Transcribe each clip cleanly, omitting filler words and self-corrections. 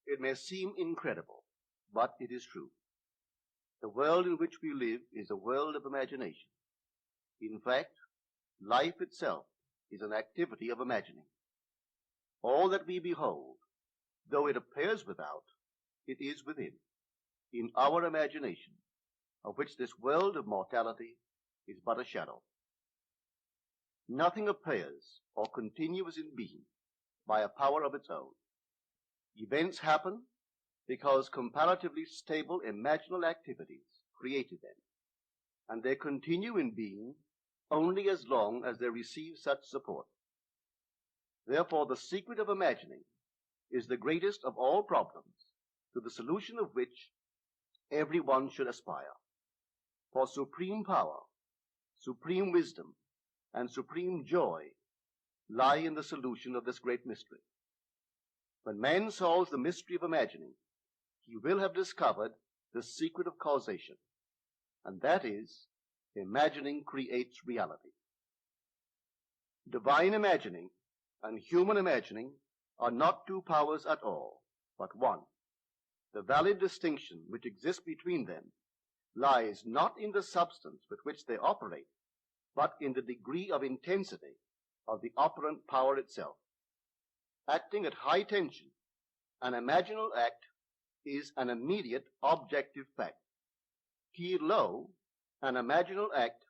It may seem incredible, but it is true. The world in which we live is a world of imagination. In fact, life itself is an activity of imagining. All that we behold, though it appears without, it is within, in our imagination, of which this world of mortality is but a shadow. Nothing appears or continues in being by a power of its own. Events happen because comparatively stable imaginal activities created them, and they continue in being only as long as they receive such support. Therefore, the secret of imagining is the greatest of all problems, to the solution of which everyone should aspire. For supreme power, supreme wisdom, and supreme joy lie in the solution of this great mystery. When man solves the mystery of imagining, he will have discovered the secret of causation, and that is, imagining creates reality. Divine imagining and human imagining are not two powers at all, but one. The valid distinction which exists between them lies not in the substance with which they operate, but in the degree of intensity of the operant power itself. Acting at high tension, an imaginal act is an immediate objective fact. Keyed low, an imaginal act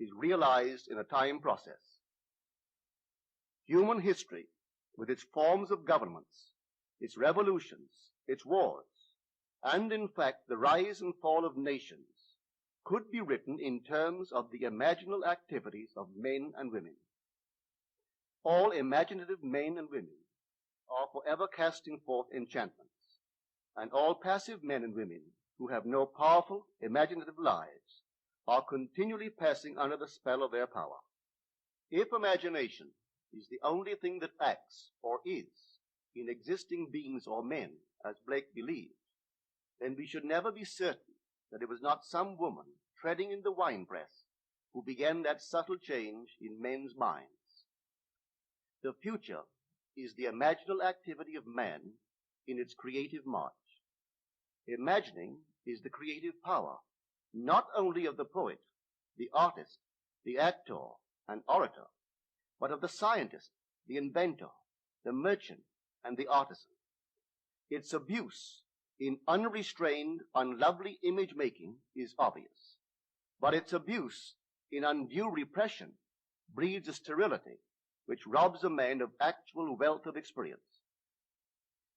is realized in a time process. Human history, with its forms of governments, its revolutions, its wars, and in fact the rise and fall of nations, could be written in terms of the imaginal activities of men and women. All imaginative men and women are forever casting forth enchantments, and all passive men and women who have no powerful imaginative lives are continually passing under the spell of their power. If imagination is the only thing that acts or is in existing beings or men, as Blake believed, then we should never be certain that it was not some woman treading in the winepress who began that subtle change in men's minds. The future is the imaginal activity of man in its creative march. Imagining is the creative power, not only of the poet, the artist, the actor, and orator, but of the scientist, the inventor, the merchant, and the artisan. Its abuse in unrestrained, unlovely image-making is obvious, but its abuse in undue repression breeds a sterility which robs a man of actual wealth of experience.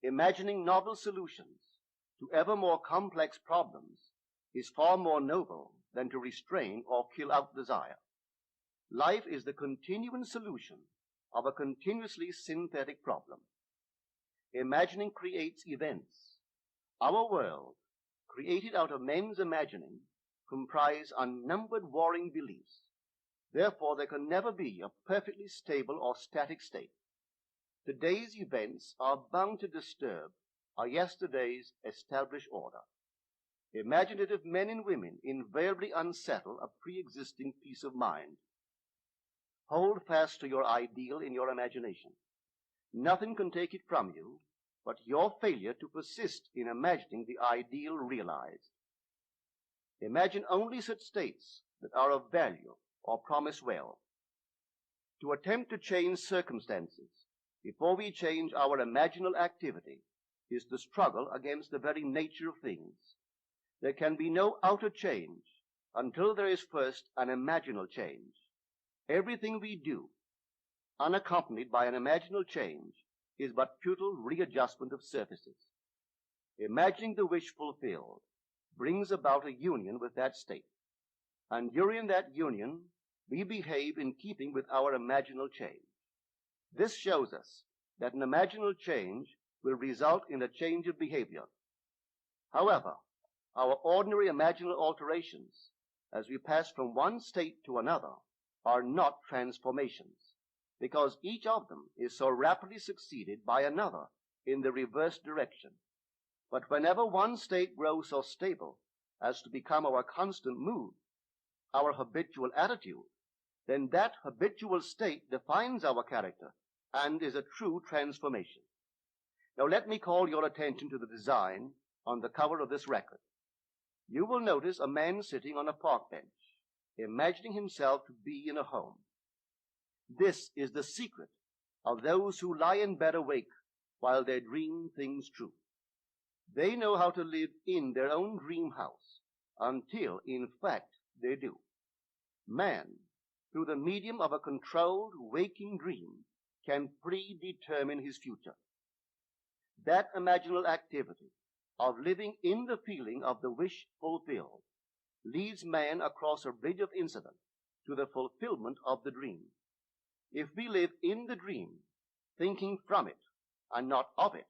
Imagining novel solutions to ever more complex problems is far more noble than to restrain or kill out desire. Life is the continuing solution of a continuously synthetic problem. Imagining creates events. Our world, created out of men's imagining, comprise unnumbered warring beliefs. Therefore, there can never be a perfectly stable or static state. Today's events are bound to disturb our yesterday's established order. Imaginative men and women invariably unsettle a pre-existing peace of mind. Hold fast to your ideal in your imagination. Nothing can take it from you but your failure to persist in imagining the ideal realized. Imagine only such states that are of value or promise well. To attempt to change circumstances before we change our imaginal activity is to struggle against the very nature of things. There can be no outer change until there is first an imaginal change. Everything we do, unaccompanied by an imaginal change, is but futile readjustment of surfaces. Imagining the wish fulfilled brings about a union with that state, and during that union we behave in keeping with our imaginal change. This shows us that an imaginal change will result in a change of behavior. However, our ordinary imaginal alterations, as we pass from one state to another, are not transformations, because each of them is so rapidly succeeded by another in the reverse direction. But whenever one state grows so stable as to become our constant mood, our habitual attitude, then that habitual state defines our character and is a true transformation. Now let me call your attention to the design on the cover of this record. You will notice a man sitting on a park bench, imagining himself to be in a home. This is the secret of those who lie in bed awake while they dream things true. They know how to live in their own dream house until, in fact, they do. Man, through the medium of a controlled waking dream, can predetermine his future. That imaginal activity of living in the feeling of the wish fulfilled leads man across a bridge of incident to the fulfillment of the dream. If we live in the dream, thinking from it and not of it,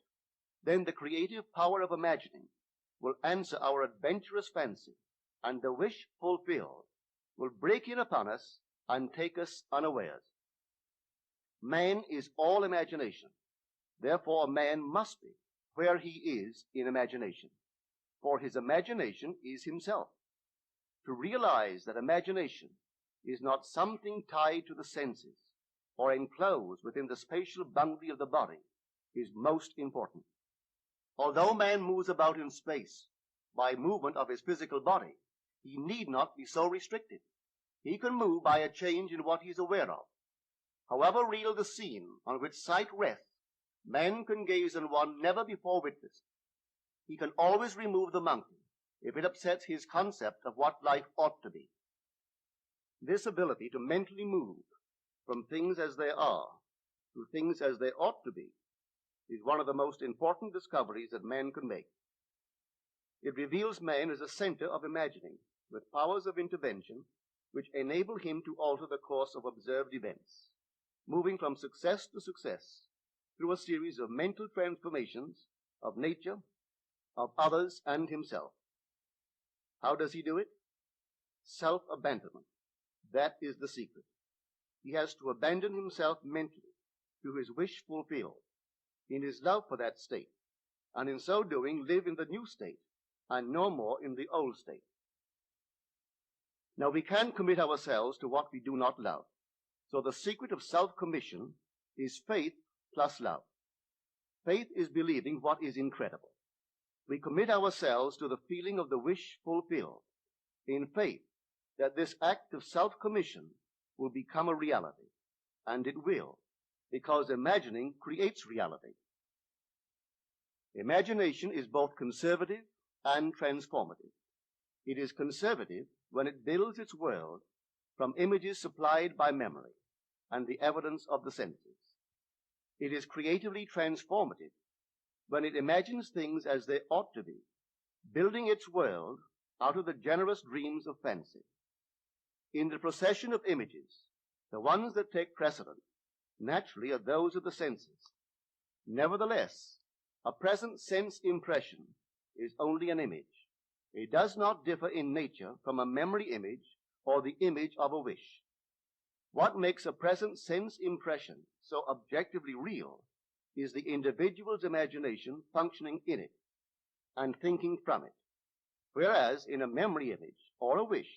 then the creative power of imagining will answer our adventurous fancy, and the wish fulfilled will break in upon us and take us unawares. Man is all imagination. Therefore, a man must be where he is in imagination, for his imagination is himself. To realize that imagination is not something tied to the senses or enclosed within the spatial boundary of the body is most important. Although man moves about in space by movement of his physical body, he need not be so restricted. He can move by a change in what he is aware of. However real the scene on which sight rests, man can gaze on one never before witnessed. He can always remove the monkey if it upsets his concept of what life ought to be. This ability to mentally move from things as they are to things as they ought to be is one of the most important discoveries that man can make. It reveals man as a center of imagining with powers of intervention which enable him to alter the course of observed events, moving from success to success through a series of mental transformations of nature, of others, and himself. How does he do it? Self-abandonment. That is the secret. He has to abandon himself mentally to his wish fulfilled, in his love for that state, and in so doing live in the new state and no more in the old state. Now we can commit ourselves to what we do not love. So the secret of self-commission is faith plus love. Faith is believing what is incredible. We commit ourselves to the feeling of the wish fulfilled in faith that this act of self-commission will become a reality, and it will, because imagining creates reality. Imagination is both conservative and transformative. It is conservative when it builds its world from images supplied by memory and the evidence of the senses. It is creatively transformative when it imagines things as they ought to be, building its world out of the generous dreams of fancy. In the procession of images, the ones that take precedent naturally are those of the senses. Nevertheless, a present sense impression is only an image. It does not differ in nature from a memory image or the image of a wish. What makes a present sense impression so objectively real is the individual's imagination functioning in it and thinking from it, whereas in a memory image or a wish,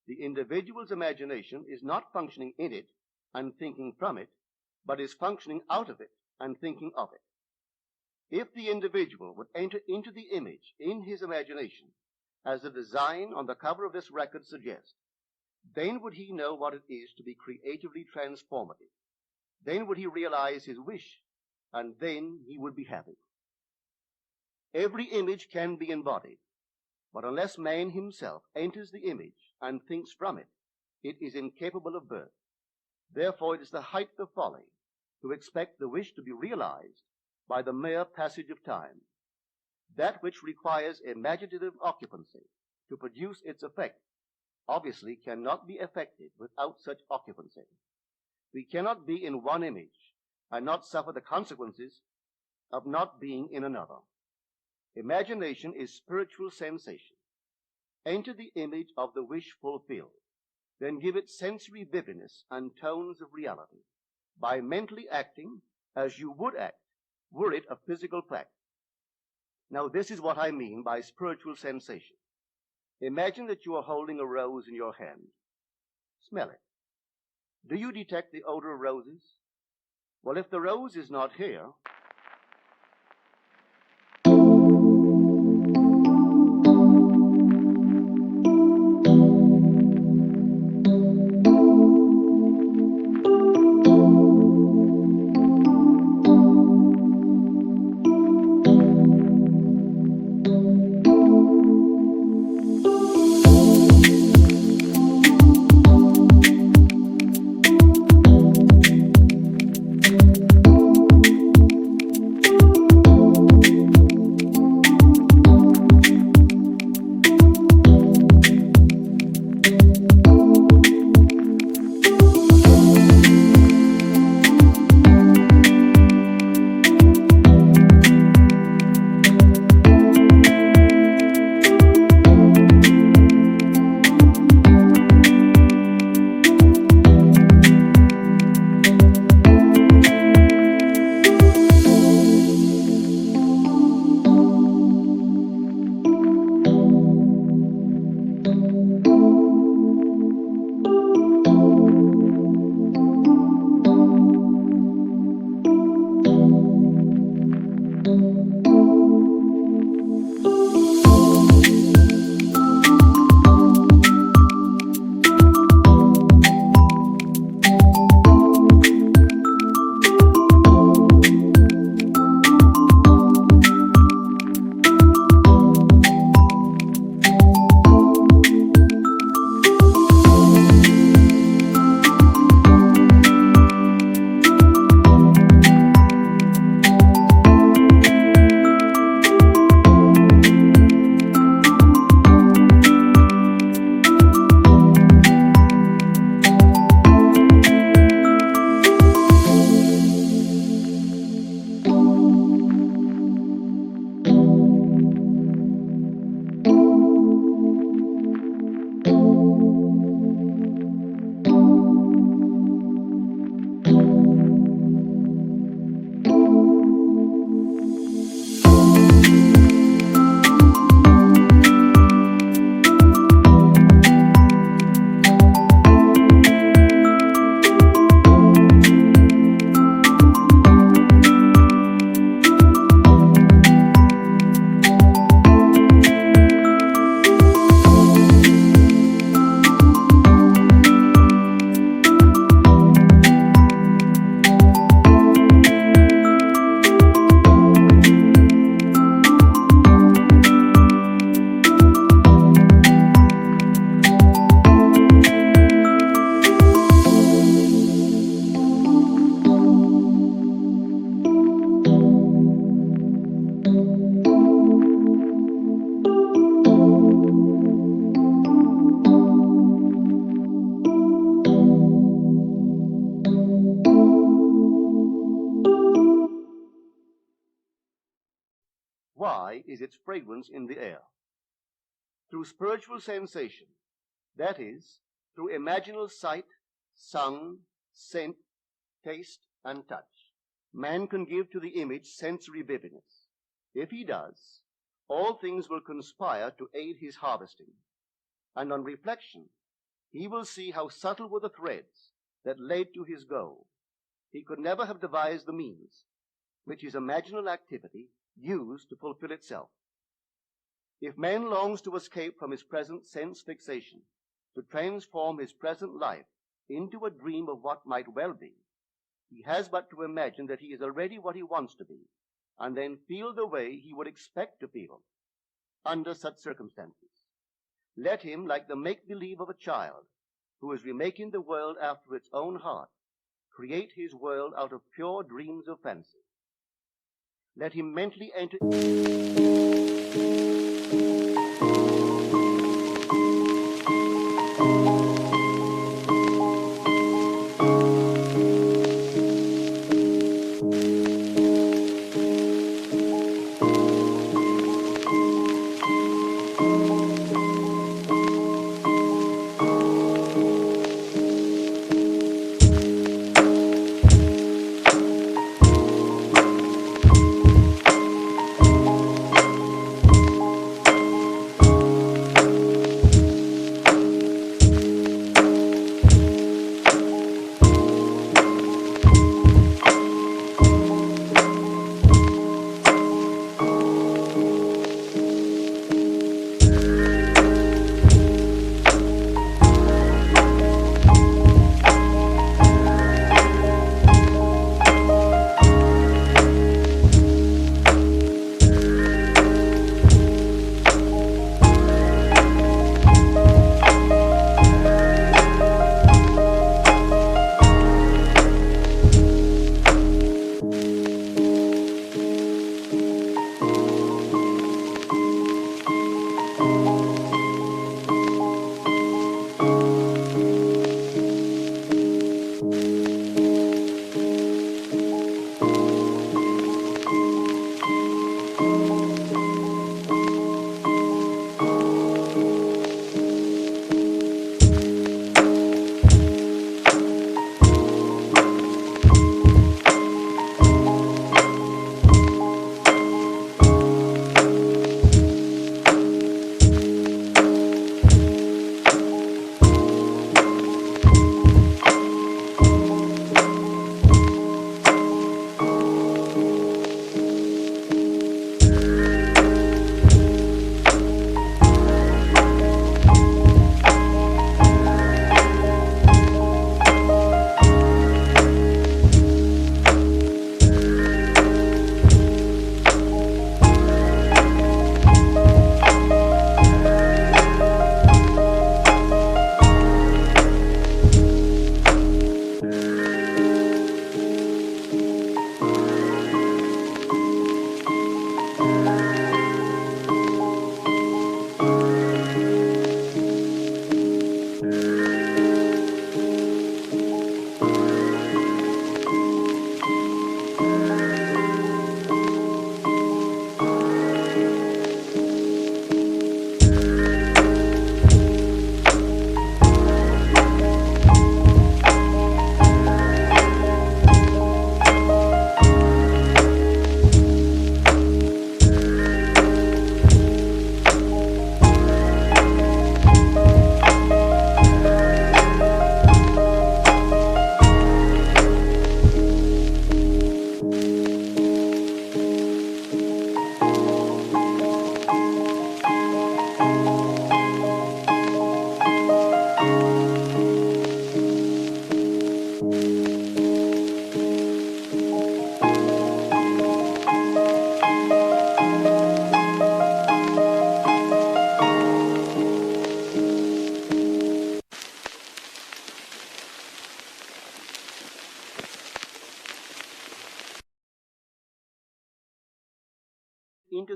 the individual's imagination is not functioning in it and thinking from it, but is functioning out of it and thinking of it. If the individual would enter into the image in his imagination, as the design on the cover of this record suggests, then would he know what it is to be creatively transformative. Then would he realize his wish, and then he would be happy. Every image can be embodied, but unless man himself enters the image and thinks from it, it is incapable of birth. Therefore, it is the height of folly to expect the wish to be realized by the mere passage of time. That which requires imaginative occupancy to produce its effect obviously cannot be effected without such occupancy. We cannot be in one image and not suffer the consequences of not being in another. Imagination is spiritual sensation. Enter the image of the wish fulfilled, then give it sensory vividness and tones of reality by mentally acting as you would act were it a physical fact. Now, this is what I mean by spiritual sensation. Imagine that you are holding a rose in your hand. Smell it. Do you detect the odor of roses? Well, if the rose is not here, why is its fragrance in the air? Through spiritual sensation, that is, through imaginal sight, sound, scent, taste, and touch, man can give to the image sensory vividness. If he does, all things will conspire to aid his harvesting. And on reflection, he will see how subtle were the threads that led to his goal. He could never have devised the means which his imaginal activity used to fulfill itself. If man longs to escape from his present sense fixation, to transform his present life into a dream of what might well be, he has but to imagine that he is already what he wants to be, and then feel the way he would expect to feel under such circumstances. Let him, like the make-believe of a child who is remaking the world after its own heart, create his world out of pure dreams of fancy. Let him mentally enter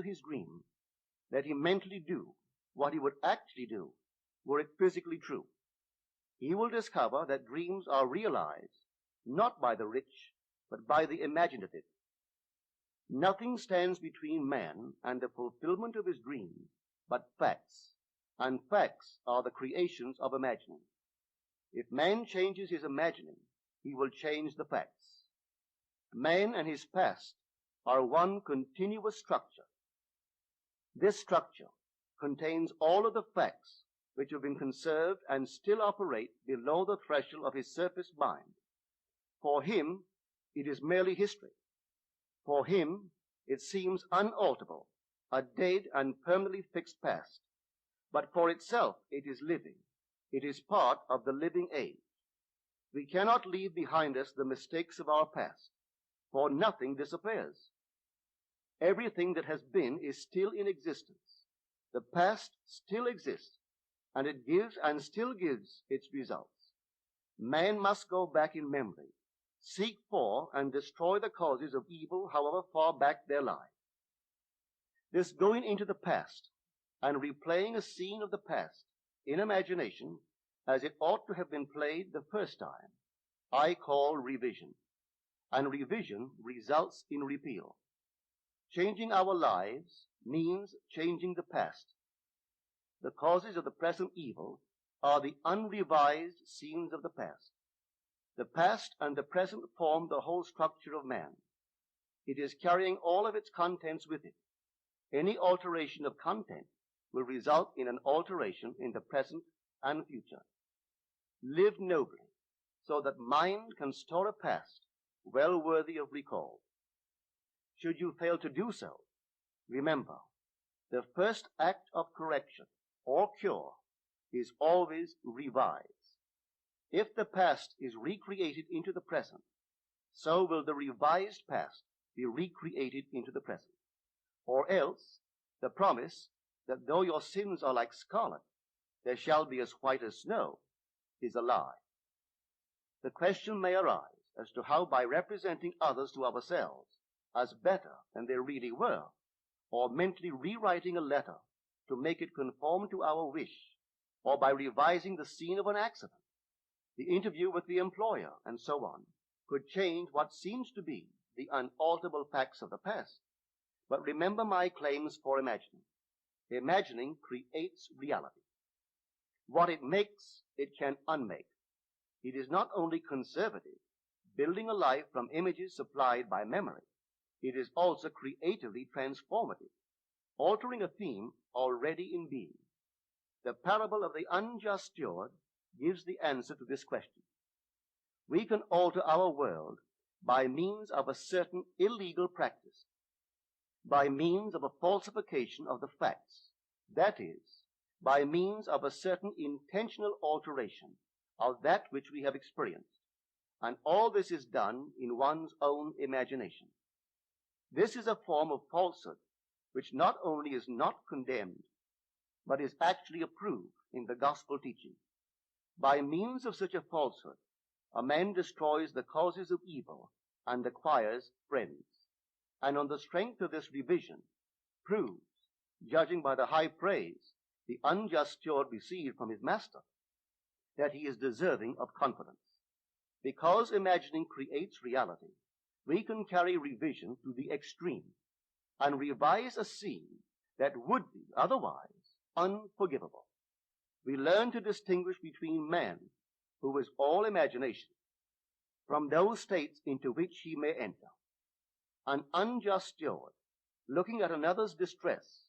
into his dream. Let him mentally do what he would actually do were it physically true. He will discover that dreams are realized not by the rich, but by the imaginative. Nothing stands between man and the fulfillment of his dream but facts, and facts are the creations of imagining. If man changes his imagining, he will change the facts. Man and his past are one continuous structure. This structure contains all of the facts which have been conserved and still operate below the threshold of his surface mind. For him, it is merely history. For him, it seems unalterable, a dead and permanently fixed past. But for itself, it is living. It is part of the living age. We cannot leave behind us the mistakes of our past, for nothing disappears. Everything that has been is still in existence. The past still exists, and it gives and still gives its results. Man must go back in memory, seek for and destroy the causes of evil, however far back they lie. This going into the past and replaying a scene of the past in imagination as it ought to have been played the first time, I call revision. And revision results in repeal. Changing our lives means changing the past. The causes of the present evil are the unrevised scenes of the past. The past and the present form the whole structure of man. It is carrying all of its contents with it. Any alteration of content will result in an alteration in the present and future. Live nobly, so that mind can store a past well worthy of recall. Should you fail to do so, remember, the first act of correction or cure is always revise. If the past is recreated into the present, so will the revised past be recreated into the present. Or else, the promise that though your sins are like scarlet, they shall be as white as snow, is a lie. The question may arise as to how, by representing others to ourselves as better than they really were, or mentally rewriting a letter to make it conform to our wish, or by revising the scene of an accident, the interview with the employer, and so on, could change what seems to be the unalterable facts of the past. But remember my claims for imagining. Imagining creates reality. What it makes, it can unmake. It is not only conservative, building a life from images supplied by memory. It is also creatively transformative, altering a theme already in being. The parable of the unjust steward gives the answer to this question. We can alter our world by means of a certain illegal practice, by means of a falsification of the facts, that is, by means of a certain intentional alteration of that which we have experienced. And all this is done in one's own imagination. This is a form of falsehood which not only is not condemned, but is actually approved in the gospel teaching. By means of such a falsehood, a man destroys the causes of evil and acquires friends. And on the strength of this revision, proves, judging by the high praise the unjust steward received from his master, that he is deserving of confidence. Because imagining creates reality, we can carry revision to the extreme and revise a scene that would be otherwise unforgivable. We learn to distinguish between man, who is all imagination, from those states into which he may enter. An unjust steward, looking at another's distress,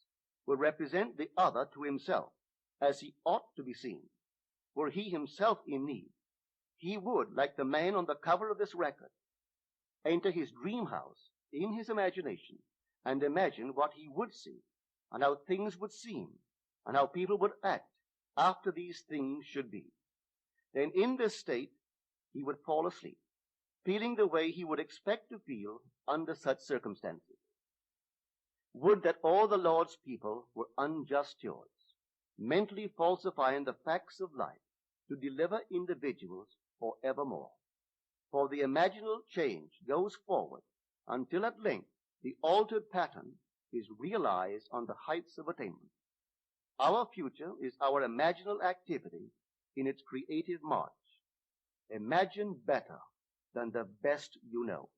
will represent the other to himself as he ought to be seen. Were he himself in need, he would, like the man on the cover of this record, enter his dream house in his imagination and imagine what he would see and how things would seem and how people would act after these things should be. Then in this state, he would fall asleep, feeling the way he would expect to feel under such circumstances. Would that all the Lord's people were unjust stewards, mentally falsifying the facts of life to deliver individuals forevermore. For the imaginal change goes forward until at length the altered pattern is realized on the heights of attainment. Our future is our imaginal activity in its creative march. Imagine better than the best you know.